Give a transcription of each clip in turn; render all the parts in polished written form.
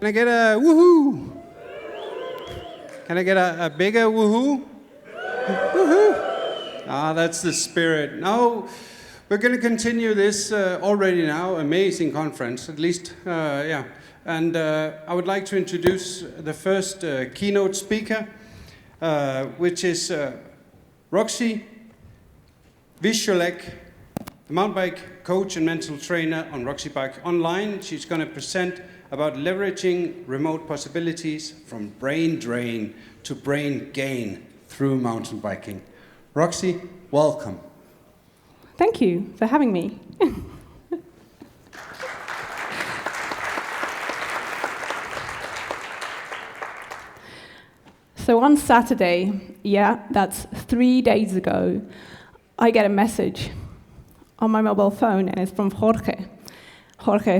I get a woohoo? Can I get a bigger woohoo? Woohoo! Ah, that's the spirit. Now, we're going to continue this already now amazing conference, at least, yeah. And I would like to introduce the first keynote speaker, which is Roxy, Wieschollek, a mountain bike coach and mental trainer on Roxy Bike Online. She's going to present about leveraging remote possibilities from brain drain to brain gain through mountain biking. Roxy, welcome. Thank you for having me. So on Saturday, yeah, that's 3 days ago, I get a message on my mobile phone, and it's from Jorge,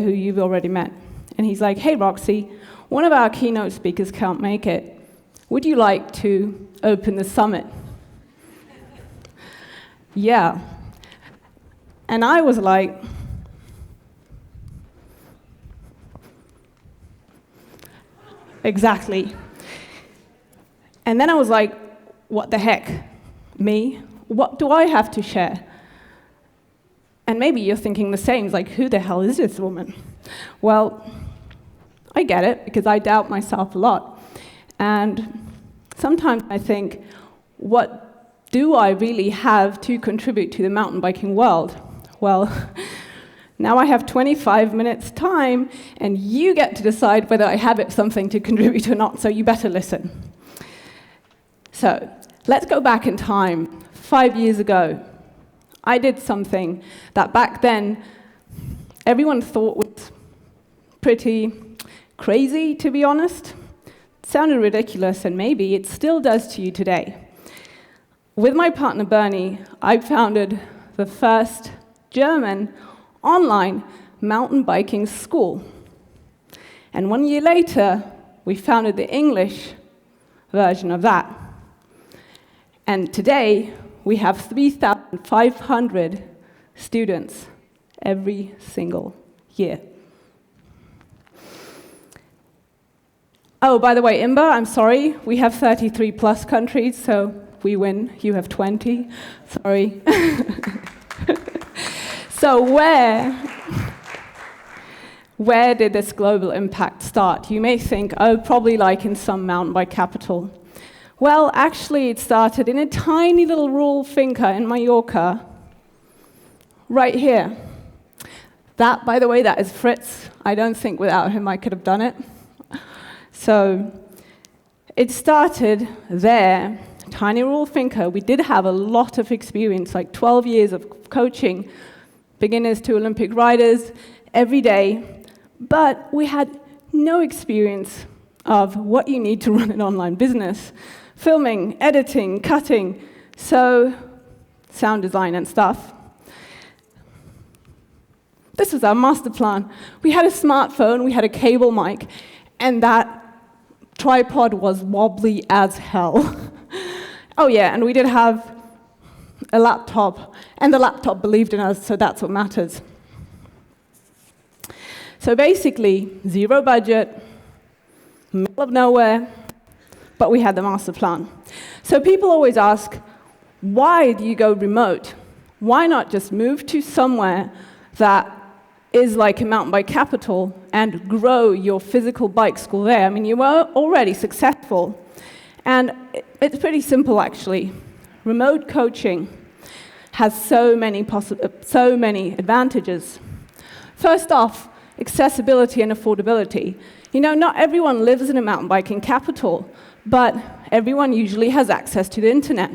who you've already met. And he's like, hey, Roxy, one of our keynote speakers can't make it. Would you like to open the summit? Yeah. And I was like, exactly. And then I was like, what the heck? Me? What do I have to share? And maybe you're thinking the same, like, who the hell is this woman? Well, I get it, because I doubt myself a lot. And sometimes I think, what do I really have to contribute to the mountain biking world? Well, now I have 25 minutes time, and you get to decide whether I have something to contribute or not, so you better listen. So, let's go back in time. 5 years ago, I did something that back then everyone thought was pretty crazy, to be honest. It sounded ridiculous, and maybe it still does to you today. With my partner Bernie, I founded the first German online mountain biking school. And 1 year later, we founded the English version of that. And today, we have 3,500 students every single year. Oh, by the way, IMBA, I'm sorry, we have 33 plus countries, so we win, you have 20, sorry. So where did this global impact start? You may think, oh, probably like in some mountain bike capital. Well, actually, it started in a tiny little rural finca in Mallorca, right here. That, by the way, that is Fritz. I don't think without him I could have done it. So it started there, tiny rural finca. We did have a lot of experience, like 12 years of coaching, beginners to Olympic riders, every day. But we had no experience of what you need to run an online business. Filming, editing, cutting, so sound design and stuff. This was our master plan. We had a smartphone, we had a cable mic, and that tripod was wobbly as hell. Oh yeah, and we did have a laptop, and the laptop believed in us, so that's what matters. So basically, zero budget, middle of nowhere, but we had the master plan. So people always ask, why do you go remote? Why not just move to somewhere that is like a mountain bike capital and grow your physical bike school there? I mean, you were already successful. And it's pretty simple, actually. Remote coaching has so many advantages. First off, accessibility and affordability. You know, not everyone lives in a mountain biking capital, but everyone usually has access to the internet.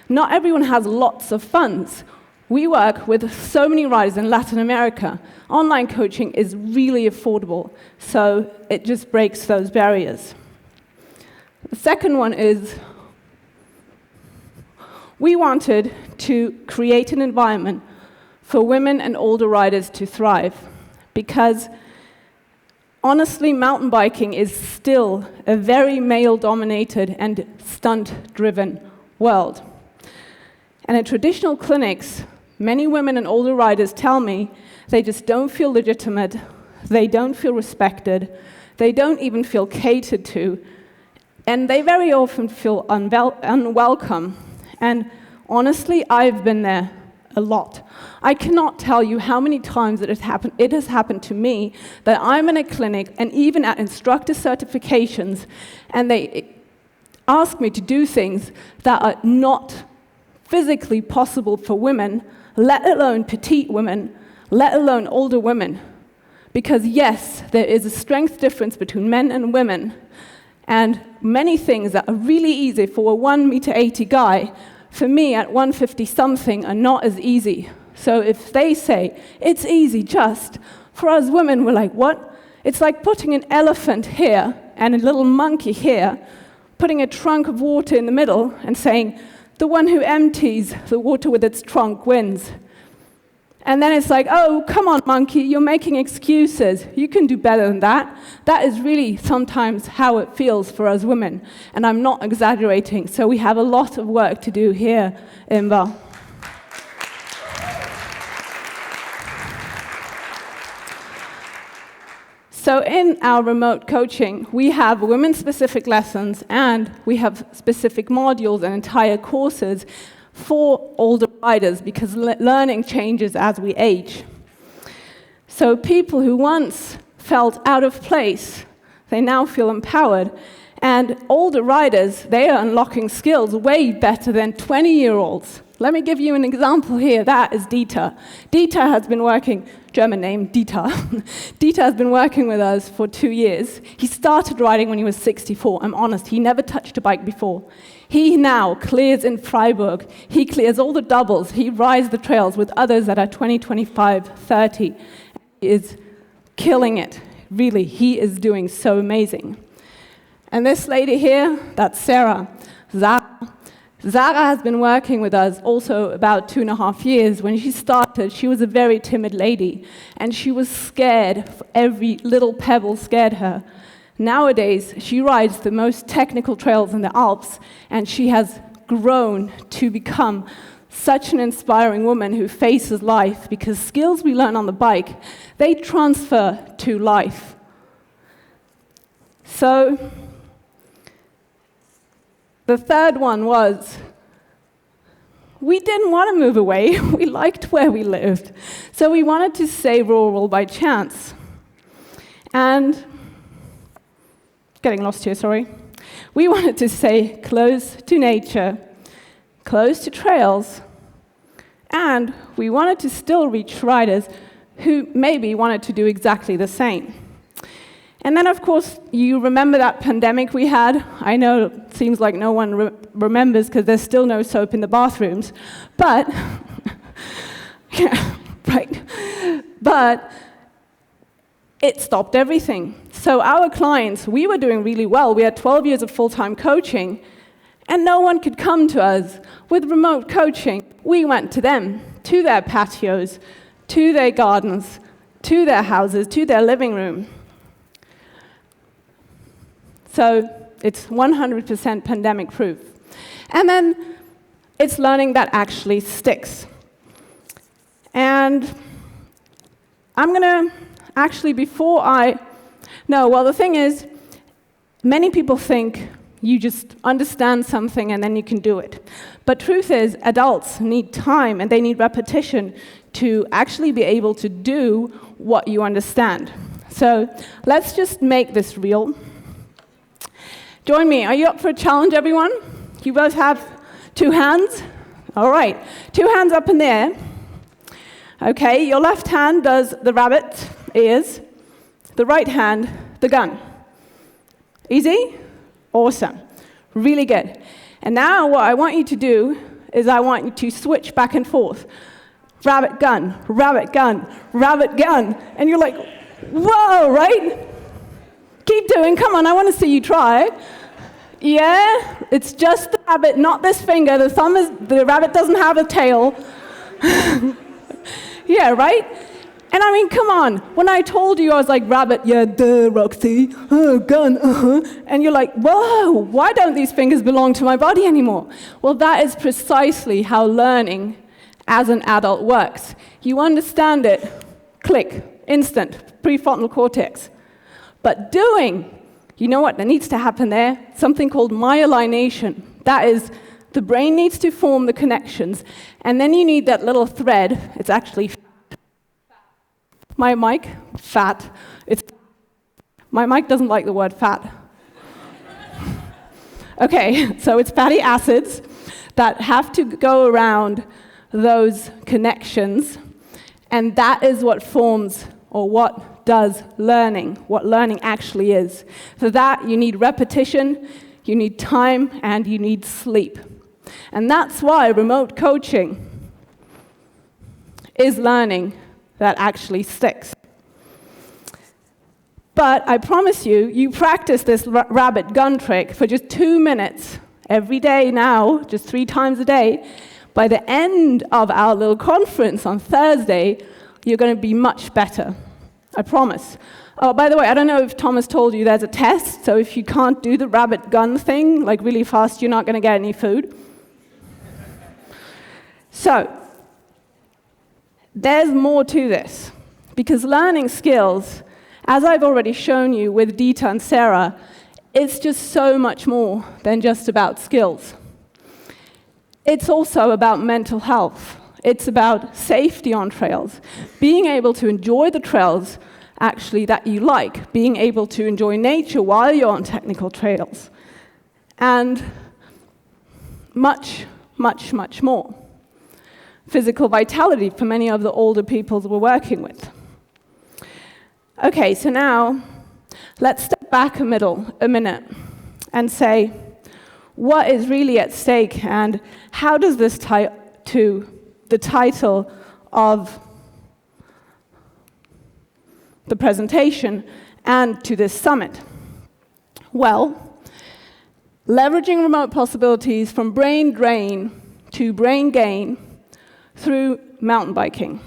Not everyone has lots of funds. We work with so many riders in Latin America. Online coaching is really affordable, so it just breaks those barriers. The second one is we wanted to create an environment for women and older riders to thrive, because honestly, mountain biking is still a very male-dominated and stunt-driven world. And in traditional clinics, many women and older riders tell me they just don't feel legitimate, they don't feel respected, They don't even feel catered to, and they very often feel unwelcome. And honestly, I've been there a lot. I cannot tell you how many times it has happened to me that I'm in a clinic and even at instructor certifications, and they ask me to do things that are not physically possible for women, let alone petite women, let alone older women. Because yes, there is a strength difference between men and women, and many things that are really easy for a 1.80 guy, for me at 150 something are not as easy. So if they say, it's easy just, for us women, we're like, what? It's like putting an elephant here and a little monkey here, putting a trunk of water in the middle and saying, the one who empties the water with its trunk wins. And then it's like, oh, come on, monkey, you're making excuses. You can do better than that. That is really sometimes how it feels for us women. And I'm not exaggerating. So we have a lot of work to do here, IMBA. So in our remote coaching, we have women-specific lessons, and we have specific modules and entire courses for older riders, because learning changes as we age. So people who once felt out of place, they now feel empowered. And older riders, they are unlocking skills way better than 20-year-olds. Let me give you an example here. That is Dieter. Dieter has been working, German name, Dieter. Dieter has been working with us for 2 years. He started riding when he was 64. I'm honest, he never touched a bike before. He now clears in Freiburg. He clears all the doubles. He rides the trails with others that are 20, 25, 30. He is killing it. Really, he is doing so amazing. And this lady here, that's Sarah. Zara has been working with us also about 2.5 years. When she started, she was a very timid lady, and she was scared. Every little pebble scared her. Nowadays, she rides the most technical trails in the Alps, and she has grown to become such an inspiring woman who faces life, because skills we learn on the bike, they transfer to life. So, the third one was, we didn't want to move away. We liked where we lived. So we wanted to stay rural by chance. And, getting lost here, sorry. We wanted to stay close to nature, close to trails, and we wanted to still reach riders who maybe wanted to do exactly the same. And then, of course, you remember that pandemic we had. I know it seems like no one remembers because there's still no soap in the bathrooms. But, yeah, right. But it stopped everything. So our clients, we were doing really well. We had 12 years of full-time coaching, and no one could come to us. With remote coaching, we went to them, to their patios, to their gardens, to their houses, to their living room. So it's 100% pandemic proof. And then it's learning that actually sticks. And I'm going to actually, the thing is, many people think you just understand something and then you can do it. But truth is, adults need time and they need repetition to actually be able to do what you understand. So let's just make this real. Join me. Are you up for a challenge, everyone? You both have 2 hands? All right. 2 hands up in the air. Okay, your left hand does the rabbit ears. The right hand, the gun. Easy? Awesome. Really good. And now what I want you to do is I want you to switch back and forth. Rabbit gun, rabbit gun, rabbit gun. And you're like, whoa, right? Keep doing, come on, I want to see you try. Yeah, it's just the rabbit, not this finger. The rabbit doesn't have a tail. Yeah, right? And I mean, come on. When I told you, I was like, rabbit, yeah, duh, Roxy. Oh, gun, And you're like, whoa, why don't these fingers belong to my body anymore? Well, that is precisely how learning as an adult works. You understand it, click, instant, prefrontal cortex. But doing, you know what needs to happen there? Something called myelination. That is, the brain needs to form the connections, and then you need that little thread. It's actually my mic, fat. My mic doesn't like the word fat. Okay, so it's fatty acids that have to go around those connections, and that is what forms, or what does learning, what learning actually is. For that, you need repetition, you need time, and you need sleep. And that's why remote coaching is learning that actually sticks. But I promise you, you practice this rabbit gun trick for just 2 minutes every day now, just 3 times a day. By the end of our little conference on Thursday, you're going to be much better. I promise. Oh, by the way, I don't know if Thomas told you there's a test, so if you can't do the rabbit gun thing, like really fast, you're not going to get any food. So, there's more to this, because learning skills, as I've already shown you with Dita and Sarah, it's just so much more than just about skills. It's also about mental health. It's about safety on trails, being able to enjoy the trails actually that you like, being able to enjoy nature while you're on technical trails, and much, much, much more. Physical vitality for many of the older people we're working with. Okay, so now let's step back a minute and say, what is really at stake, and how does this tie to the title of the presentation and to this summit? Well, leveraging remote possibilities from brain drain to brain gain through mountain biking.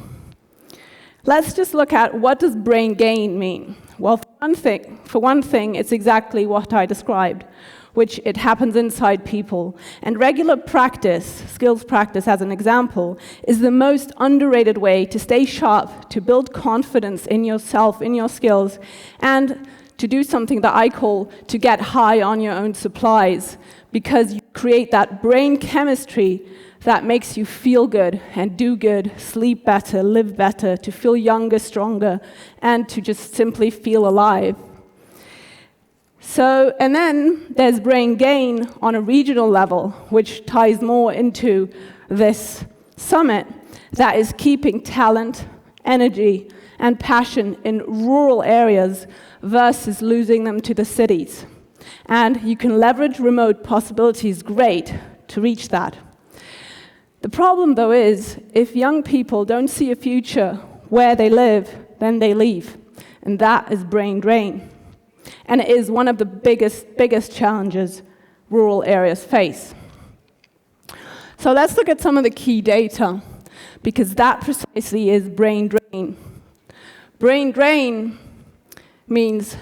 Let's just look at, what does brain gain mean? Well, for one thing, it's exactly what I described, which it happens inside people. And regular practice, skills practice as an example, is the most underrated way to stay sharp, to build confidence in yourself, in your skills, and to do something that I call to get high on your own supplies, because you create that brain chemistry that makes you feel good and do good, sleep better, live better, to feel younger, stronger, and to just simply feel alive. So, and then there's brain gain on a regional level, which ties more into this summit, that is keeping talent, energy, and passion in rural areas versus losing them to the cities. And you can leverage remote possibilities great to reach that. The problem, though, is if young people don't see a future where they live, then they leave. And that is brain drain. And it is one of the biggest challenges rural areas face. So let's look at some of the key data, because that precisely is brain drain. Brain drain means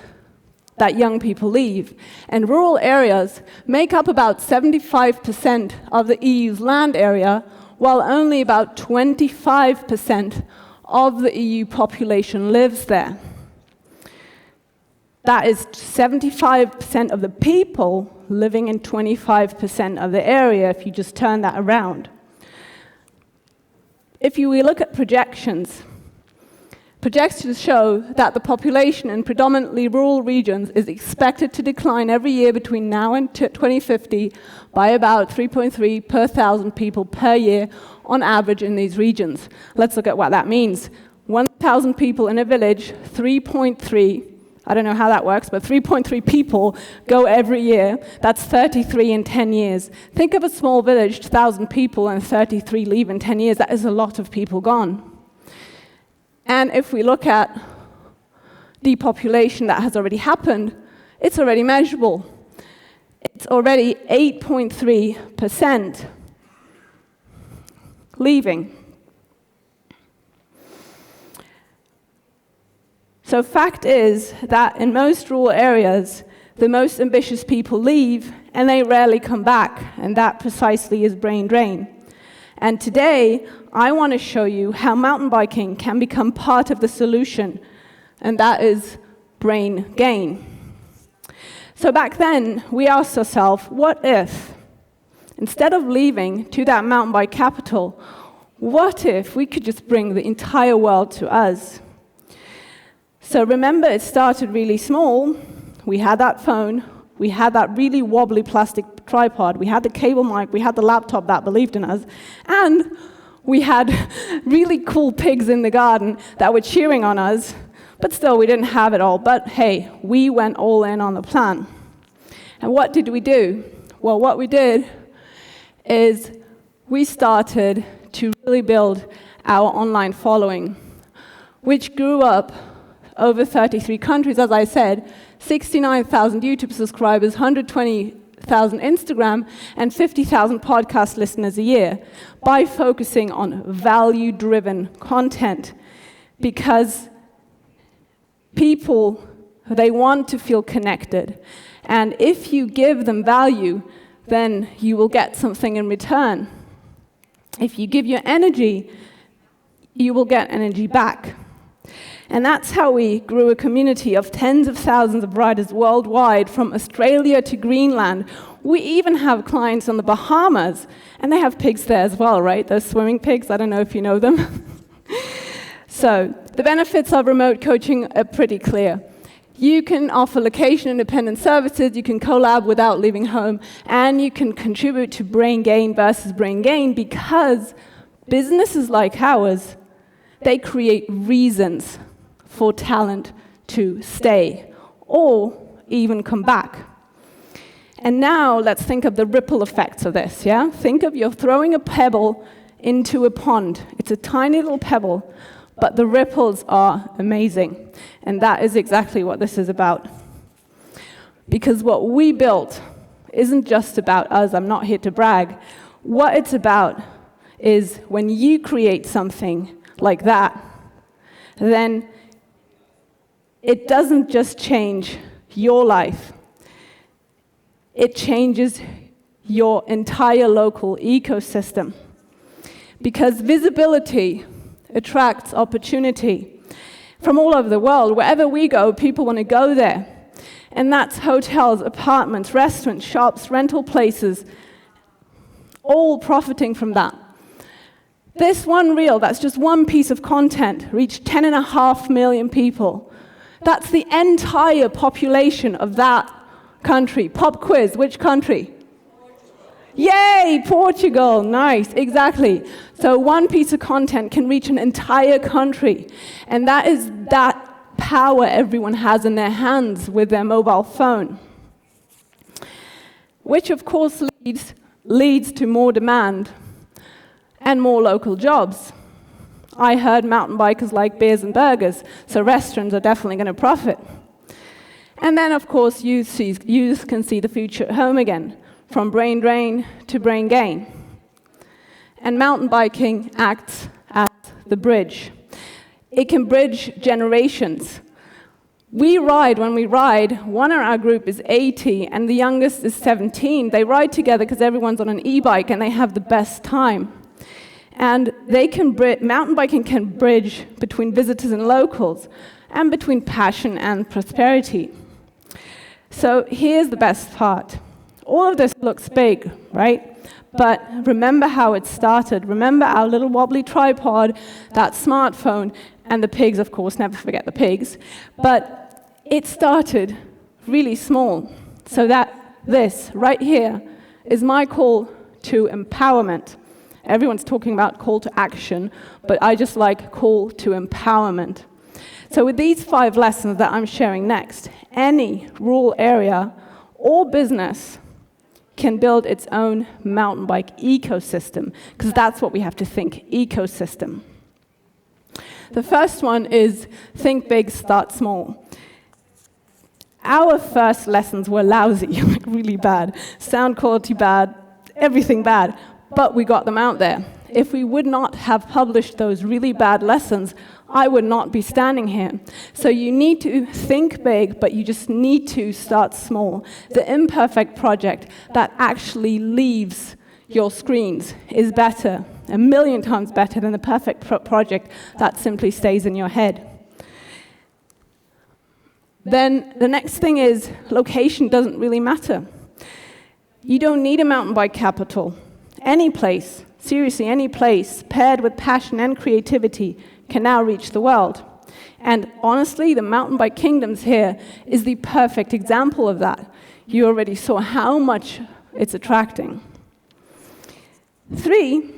that young people leave. And rural areas make up about 75% of the EU's land area, while only about 25% of the EU population lives there. That is 75% of the people living in 25% of the area, if you just turn that around. If we look at projections show that the population in predominantly rural regions is expected to decline every year between now and 2050 by about 3.3 per 1,000 people per year on average in these regions. Let's look at what that means. 1,000 people in a village, 3.3, I don't know how that works, but 3.3 people go every year. That's 33 in 10 years. Think of a small village, 1,000 people, and 33 leave in 10 years. That is a lot of people gone. And if we look at depopulation that has already happened, it's already measurable. It's already 8.3% leaving. So fact is that in most rural areas, the most ambitious people leave and they rarely come back, and that precisely is brain drain. And today, I want to show you how mountain biking can become part of the solution, and that is brain gain. So back then, we asked ourselves, what if, instead of leaving to that mountain bike capital, what if we could just bring the entire world to us? So remember, it started really small. We had that phone, we had that really wobbly plastic tripod, we had the cable mic, we had the laptop that believed in us, and we had really cool pigs in the garden that were cheering on us, but still we didn't have it all. But hey, we went all in on the plan. And what did we do? Well, what we did is we started to really build our online following, which grew up over 33 countries, as I said, 69,000 YouTube subscribers, 120,000 Instagram, and 50,000 podcast listeners a year by focusing on value-driven content. Because people, they want to feel connected. And if you give them value, then you will get something in return. If you give your energy, you will get energy back. And that's how we grew a community of tens of thousands of riders worldwide, from Australia to Greenland. We even have clients on the Bahamas, and they have pigs there as well, right? Those swimming pigs, I don't know if you know them. So, the benefits of remote coaching are pretty clear. You can offer location-independent services, you can collab without leaving home, and you can contribute to brain gain versus brain gain, because businesses like ours, they create reasons for talent to stay or even come back. And now let's think of the ripple effects of this, yeah? Think of you're throwing a pebble into a pond. It's a tiny little pebble, but the ripples are amazing. And that is exactly what this is about. Because what we built isn't just about us. I'm not here to brag. What it's about is when you create something like that, then it doesn't just change your life. It changes your entire local ecosystem. Because visibility attracts opportunity. From all over the world, wherever we go, people want to go there. And that's hotels, apartments, restaurants, shops, rental places, all profiting from that. This one reel, that's just one piece of content, reached 10.5 million people. That's the entire population of that country. Pop quiz, which country? Yay, Portugal, nice, exactly. So one piece of content can reach an entire country. And that is that power everyone has in their hands with their mobile phone. Which of course leads to more demand and more local jobs. I heard mountain bikers like beers and burgers, so restaurants are definitely going to profit. And then, of course, youth can see the future at home again, from brain drain to brain gain. And mountain biking acts as the bridge. It can bridge generations. When we ride, one in our group is 80, and the youngest is 17. They ride together because everyone's on an e-bike, and they have the best time. And mountain biking can bridge between visitors and locals, and between passion and prosperity. So here's the best part. All of this looks big, right? But remember how it started. Remember our little wobbly tripod, that smartphone, and the pigs, of course, never forget the pigs. But it started really small. So that this right here is my call to empowerment. Everyone's talking about call to action, but I just like call to empowerment. So with these 5 lessons that I'm sharing next, any rural area or business can build its own mountain bike ecosystem, because that's what we have to think, ecosystem. The first one is think big, start small. Our first lessons were lousy, like really bad. Sound quality bad, everything bad. But we got them out there. If we would not have published those really bad lessons, I would not be standing here. So you need to think big, but you just need to start small. The imperfect project that actually leaves your screens is better, 1,000,000 times better than the perfect project that simply stays in your head. then the next thing is location doesn't really matter. You don't need a mountain bike capital. Any place, seriously, any place, paired with passion and creativity, can now reach the world. And honestly, the mountain bike kingdoms here is the perfect example of that. You already saw how much it's attracting. 3,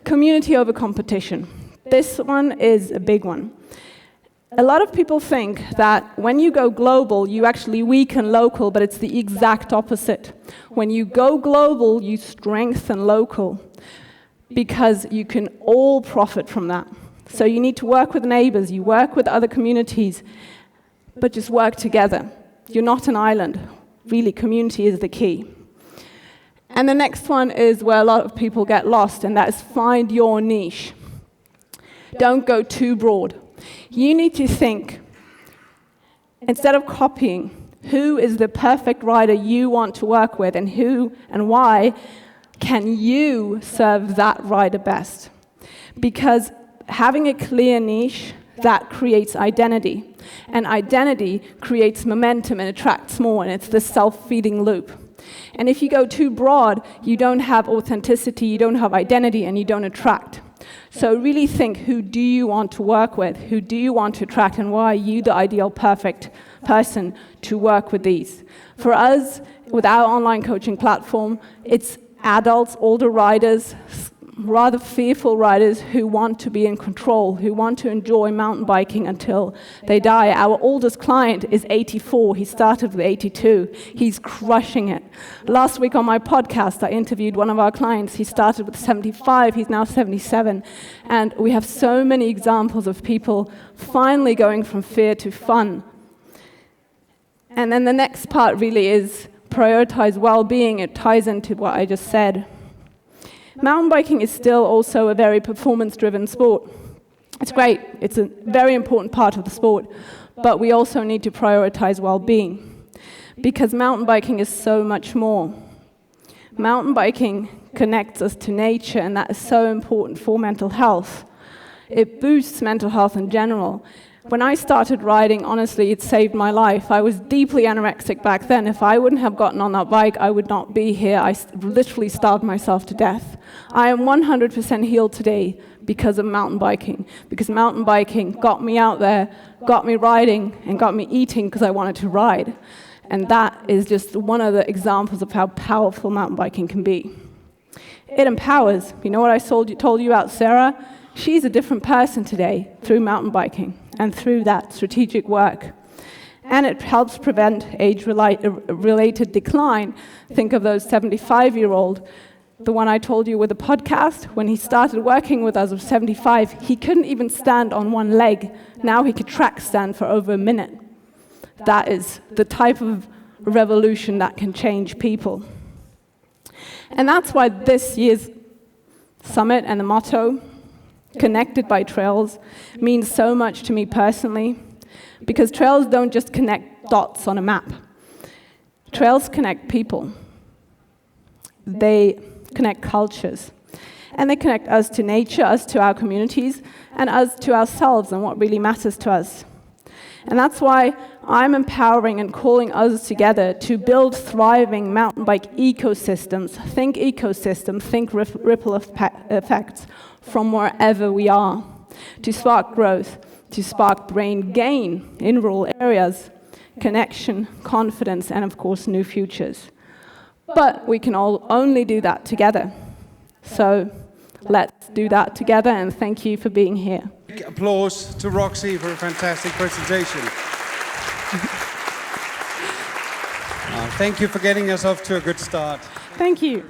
community over competition. This one is a big one. A lot of people think that when you go global, you actually weaken local, but it's the exact opposite. When you go global, you strengthen local, because you can all profit from that. So you need to work with neighbors, you work with other communities, but just work together. You're not an island. Really, community is the key. And the next one is where a lot of people get lost, and that is find your niche. Don't go too broad. You need to think, instead of copying, who is the perfect rider you want to work with, and who and why can you serve that rider best? Because having a clear niche, that creates identity. And identity creates momentum and attracts more, and it's the self-feeding loop. And if you go too broad, you don't have authenticity, you don't have identity, and you don't attract. So really think, who do you want to work with? Who do you want to attract? And why are you the ideal perfect person to work with these? For us, with our online coaching platform, it's adults, older riders, rather fearful riders who want to be in control, who want to enjoy mountain biking until they die. Our oldest client is 84. He started with 82. He's crushing it. Last week on my podcast, I interviewed one of our clients. He started with 75. He's now 77. And we have so many examples of people finally going from fear to fun. And then the next part really is prioritize well-being. It ties into what I just said. Mountain biking is still also a very performance-driven sport. It's great, it's a very important part of the sport, but we also need to prioritize well-being, because mountain biking is so much more. Mountain biking connects us to nature, and that is so important for mental health. It boosts mental health in general. When I started riding, honestly, it saved my life. I was deeply anorexic back then. If I wouldn't have gotten on that bike, I would not be here. I literally starved myself to death. I am 100% healed today because of mountain biking, because mountain biking got me out there, got me riding, and got me eating because I wanted to ride. And that is just one of the examples of how powerful mountain biking can be. It empowers. You know what I told you about Sarah? She's a different person today through mountain biking and through that strategic work. And it helps prevent age-related decline. Think of those 75-year-old, the one I told you with the podcast. When he started working with us at 75, he couldn't even stand on one leg. Now he could track stand for over a minute. That is the type of revolution that can change people. And that's why this year's summit and the motto, Connected by Trails, means so much to me personally, because trails don't just connect dots on a map. Trails connect people. They connect cultures. And they connect us to nature, us to our communities, and us to ourselves and what really matters to us. And that's why I'm empowering and calling us together to build thriving mountain bike ecosystems. Think ecosystem, think ripple effects from wherever we are, to spark growth, to spark brain gain in rural areas, connection, confidence, and of course, new futures. But we can all only do that together. So let's do that together, and thank you for being here. Big applause to Roxy for a fantastic presentation. Thank you for getting us off to a good start. Thank you.